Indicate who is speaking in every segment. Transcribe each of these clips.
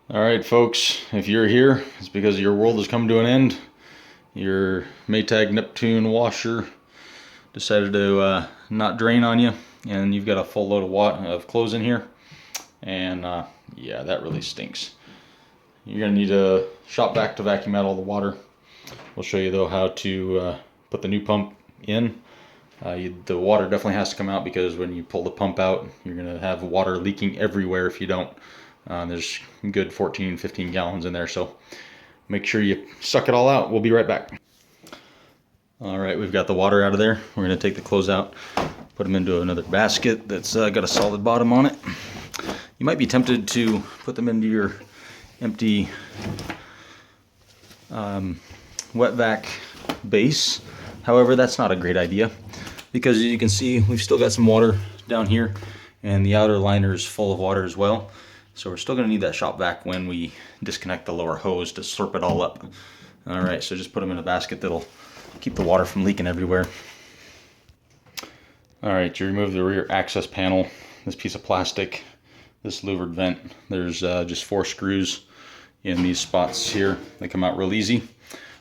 Speaker 1: All right, folks, if you're here, it's because your world has come to an end. Your Maytag Neptune washer decided to not drain on you, and you've got a full load of clothes in here. And yeah, that really stinks. You're going to need a shop vac to vacuum out all the water. We'll show you, though, how to put the new pump in. The water definitely has to come out because when you pull the pump out, you're going to have water leaking everywhere if you don't. There's good 14, 15 gallons in there, so make sure you suck it all out. We'll be right back. All right, we've got the water out of there. We're going to take the clothes out, put them into another basket that's got a solid bottom on it. You might be tempted to put them into your empty wet vac base. However, that's not a great idea because as you can see, we've still got some water down here and the outer liner is full of water as well. So we're still going to need that shop vac when we disconnect the lower hose to slurp it all up. All right, so just put them in a basket that'll keep the water from leaking everywhere. All right, to remove the rear access panel, this piece of plastic, this louvered vent, there's just 4 screws in these spots here. They come out real easy.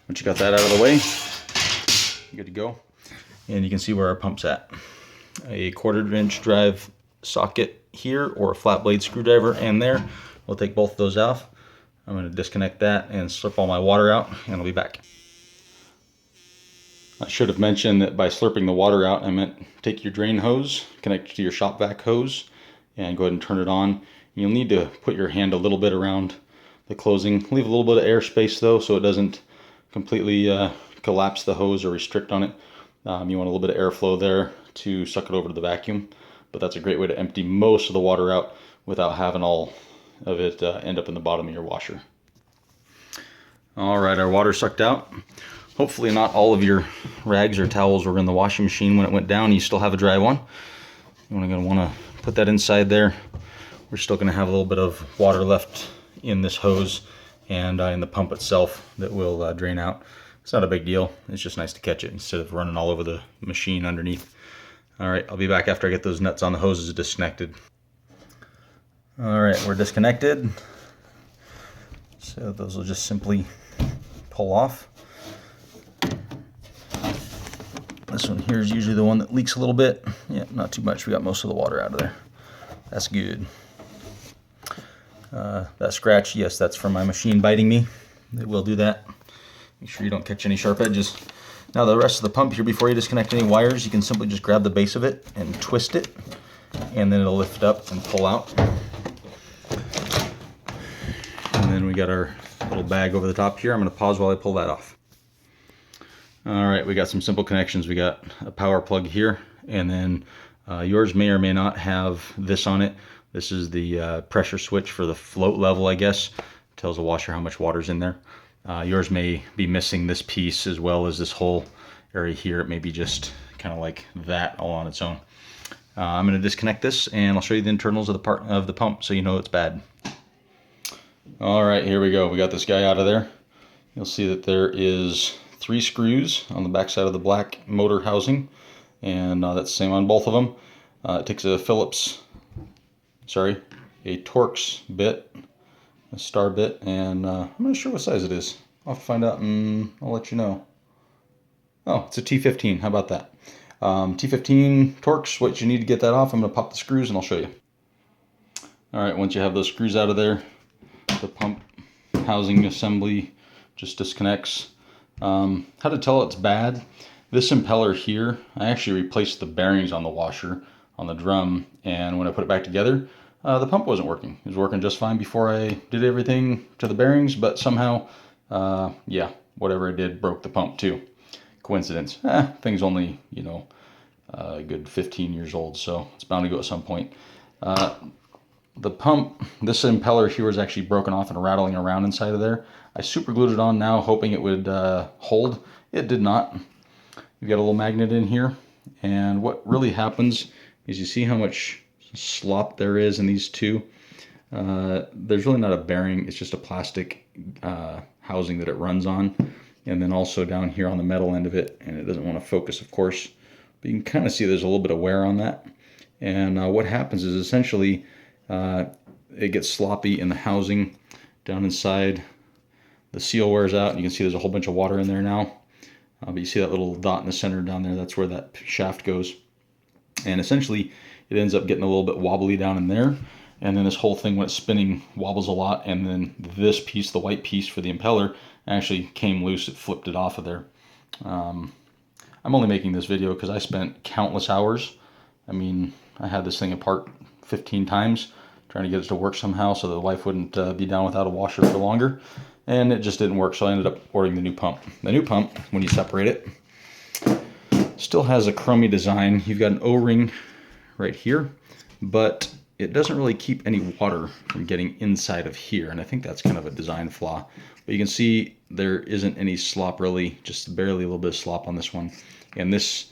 Speaker 1: Once you got that out of the way, you're good to go. And you can see where our pump's at. A 1/4 inch drive socket here or a flat blade screwdriver and there. We'll take both of those off. I'm going to disconnect that and slurp all my water out, and I'll be back. I should have mentioned that by slurping the water out, I meant take your drain hose, connect it to your shop vac hose, and go ahead and turn it on. You'll need to put your hand a little bit around the closing. Leave a little bit of air space though, so it doesn't completely collapse the hose or restrict on it. You want a little bit of airflow there to suck it over to the vacuum, but that's a great way to empty most of the water out without having all of it end up in the bottom of your washer. All right, our water sucked out. Hopefully not all of your rags or towels were in the washing machine when it went down. You still have a dry one. You're going to want to put that inside there. We're still going to have a little bit of water left in this hose and in the pump itself that will drain out. It's not a big deal. It's just nice to catch it instead of running all over the machine underneath. All right, I'll be back after I get those nuts on the hoses disconnected. All right, we're disconnected. So those will just simply pull off. This one here is usually the one that leaks a little bit. Yeah, not too much. We got most of the water out of there. That's good. That scratch, yes, that's from my machine biting me. It will do that. Make sure you don't catch any sharp edges. Now the rest of the pump here, before you disconnect any wires, you can simply just grab the base of it and twist it, and then it'll lift up and pull out. And then we got our little bag over the top here. I'm going to pause while I pull that off. All right, we got some simple connections. We got a power plug here, and then yours may or may not have this on it. This is the pressure switch for the float level, I guess. Tells the washer how much water's in there. Yours may be missing this piece as well as this whole area here. It may be just kind of like that all on its own. I'm going to disconnect this, and I'll show you the internals of the pump so you know it's bad. All right, here we go. We got this guy out of there. You'll see that there is 3 screws on the back side of the black motor housing, and that's the same on both of them. It takes a Torx bit, a star bit, and I'm not sure what size it is. I'll have to find out and I'll let you know. Oh, it's a T15. How about that? T15 Torx. What you need to get that off, I'm going to pop the screws and I'll show you. All right, once you have those screws out of there, the pump housing assembly just disconnects. How to tell it's bad? This impeller here, I actually replaced the bearings on the washer on the drum, and when I put it back together, the pump wasn't working. It was working just fine before I did everything to the bearings, but somehow, yeah, whatever I did broke the pump too. Coincidence? Thing's only, a good 15 years old, so it's bound to go at some point. The pump, this impeller here was actually broken off and rattling around inside of there. I super glued it on now, hoping it would hold. It did not. You've got a little magnet in here, and what really happens is you see how much slop there is in these two. There's really not a bearing, it's just a plastic housing that it runs on, and then also down here on the metal end of it, and it doesn't want to focus, of course, but you can kind of see there's a little bit of wear on that. And what happens is essentially it gets sloppy in the housing, down inside. The seal wears out, and you can see there's a whole bunch of water in there now. But you see that little dot in the center down there, that's where that shaft goes. And essentially, it ends up getting a little bit wobbly down in there. And then this whole thing, when it's spinning, wobbles a lot. And then this piece, the white piece for the impeller, actually came loose. It flipped it off of there. I'm only making this video because I spent countless hours. I mean, I had this thing apart 15 times trying to get it to work somehow so the wife wouldn't be down without a washer for longer. And it just didn't work, so I ended up ordering the new pump. The new pump, when you separate it, still has a crummy design. You've got an O-ring right here, but it doesn't really keep any water from getting inside of here, and I think that's kind of a design flaw. But you can see there isn't any slop really, just barely a little bit of slop on this one. And this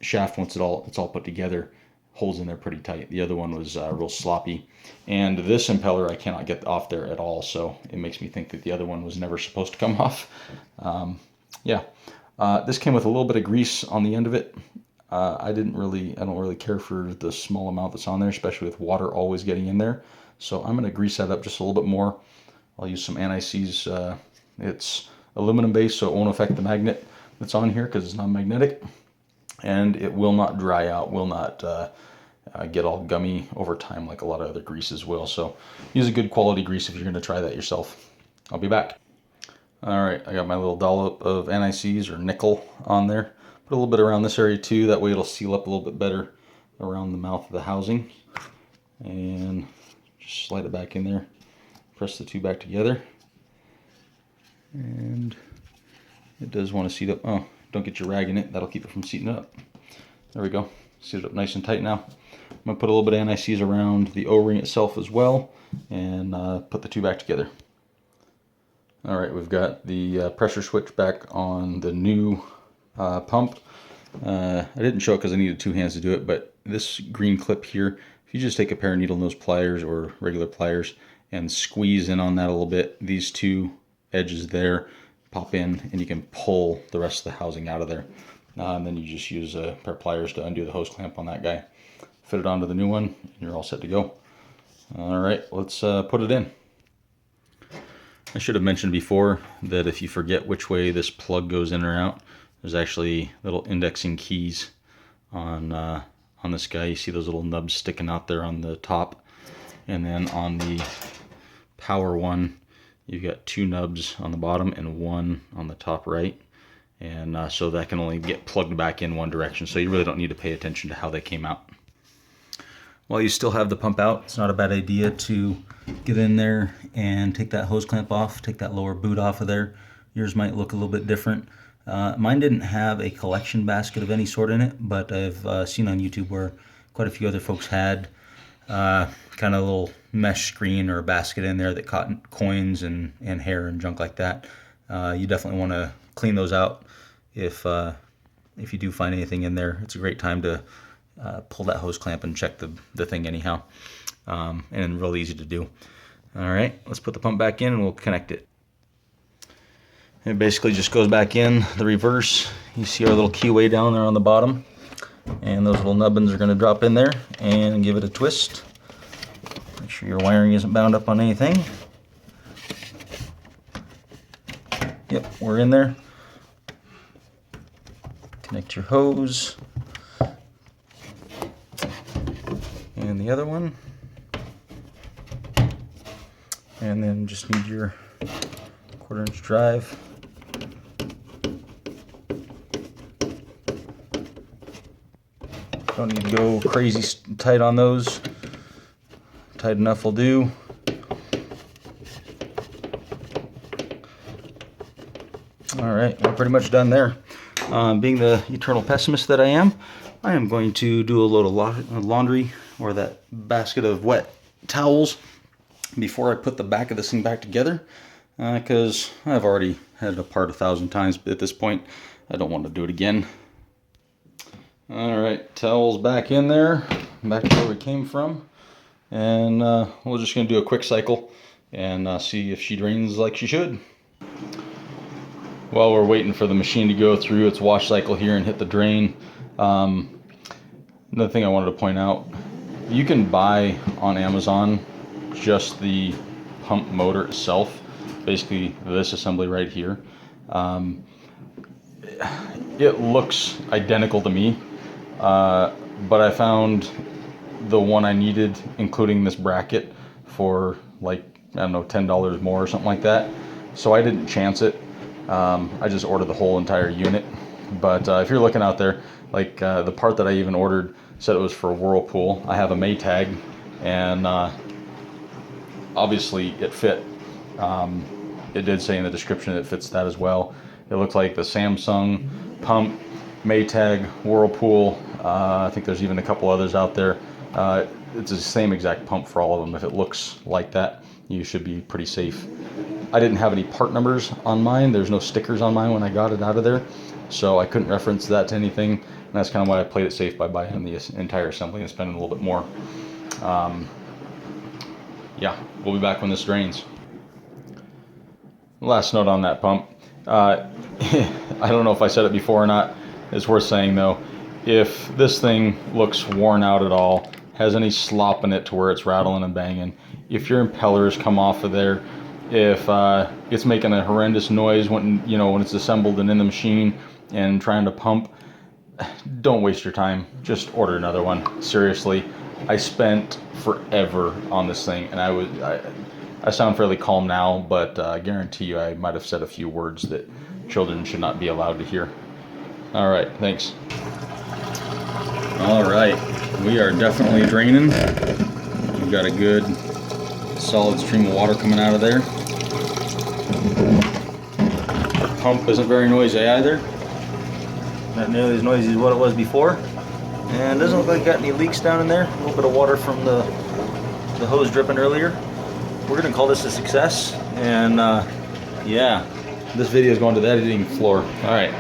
Speaker 1: shaft, once it's all put together, holds in there pretty tight. The other one was real sloppy. And this impeller I cannot get off there at all, so it makes me think that the other one was never supposed to come off. This came with a little bit of grease on the end of it. I don't really care for the small amount that's on there, especially with water always getting in there. So I'm going to grease that up just a little bit more. I'll use some anti-seize. It's aluminum based, so it won't affect the magnet that's on here because it's non-magnetic. And it will not dry out, will not get all gummy over time like a lot of other greases will. So use a good quality grease if you're going to try that yourself. I'll be back. All right, I got my little dollop of anti-seize or nickel on there. Put a little bit around this area too, that way it'll seal up a little bit better around the mouth of the housing. And just slide it back in there. Press the two back together. And it does want to seat up. Oh, don't get your rag in it. That'll keep it from seating up. There we go. Seat it up nice and tight now. I'm going to put a little bit of anti-seize around the O-ring itself as well, and put the two back together. Alright, we've got the pressure switch back on the new pump. I didn't show it because I needed two hands to do it, but this green clip here, if you just take a pair of needle nose pliers or regular pliers and squeeze in on that a little bit, these two edges there pop in and you can pull the rest of the housing out of there. And then you just use a pair of pliers to undo the hose clamp on that guy. Fit it onto the new one and you're all set to go. Alright, let's put it in. I should have mentioned before that if you forget which way this plug goes in or out, there's actually little indexing keys on this guy. You see those little nubs sticking out there on the top, and then on the power one you've got two nubs on the bottom and one on the top right, and so that can only get plugged back in one direction, so you really don't need to pay attention to how they came out. While you still have the pump out, it's not a bad idea to get in there and take that hose clamp off, take that lower boot off of there. Yours might look a little bit different. Mine didn't have a collection basket of any sort in it, but I've seen on YouTube where quite a few other folks had kind of a little mesh screen or a basket in there that caught coins and hair and junk like that. You definitely want to clean those out if you do find anything in there. It's a great time to pull that hose clamp and check the thing anyhow, and real easy to do. All right, let's put the pump back in and we'll connect it. It basically just goes back in the reverse. You see our little keyway down there on the bottom, and those little nubbins are going to drop in there and give it a twist. Make sure your wiring isn't bound up on anything. Yep, we're in there. Connect your hose. And the other one. And then just need your 1/4 inch drive. Don't need to go crazy tight on those. Tight enough will do. Alright, we're pretty much done there. Being the eternal pessimist that I am going to do a load of laundry, or that basket of wet towels, before I put the back of this thing back together, because I've already had it apart 1,000 times, but at this point I don't want to do it again. Alright, towels back in there, back to where we came from, and we're just going to do a quick cycle and see if she drains like she should. While we're waiting for the machine to go through its wash cycle here and hit the drain, another thing I wanted to point out, you can buy on Amazon just the pump motor itself, basically this assembly right here. It looks identical to me, but I found the one I needed, including this bracket, for like, I don't know, $10 more or something like that. So I didn't chance it. I just ordered the whole entire unit. But if you're looking out there, like the part that I even ordered said it was for Whirlpool. I have a Maytag, and obviously it fit. It did say in the description it fits that as well. It looked like the Samsung pump, Maytag, Whirlpool. I think there's even a couple others out there. It's the same exact pump for all of them. If it looks like that, you should be pretty safe. I didn't have any part numbers on mine. There's no stickers on mine when I got it out of there, so I couldn't reference that to anything. And that's kind of why I played it safe by buying the entire assembly and spending a little bit more. Yeah, we'll be back when this drains. Last note on that pump. I don't know if I said it before or not. It's worth saying though. If this thing looks worn out at all, has any slop in it to where it's rattling and banging, if your impellers come off of there, if it's making a horrendous noise when when it's assembled and in the machine and trying to pump, don't waste your time. Just order another one. Seriously, I spent forever on this thing, and I sound fairly calm now, but I guarantee you I might have said a few words that children should not be allowed to hear. All right, thanks. All right, we are definitely draining. We've got a good solid stream of water coming out of there. Our pump isn't very noisy either. Not nearly as noisy as what it was before. And doesn't look like it got any leaks down in there. A little bit of water from the hose dripping earlier. We're gonna call this a success. And yeah, this video is going to the editing floor. All right,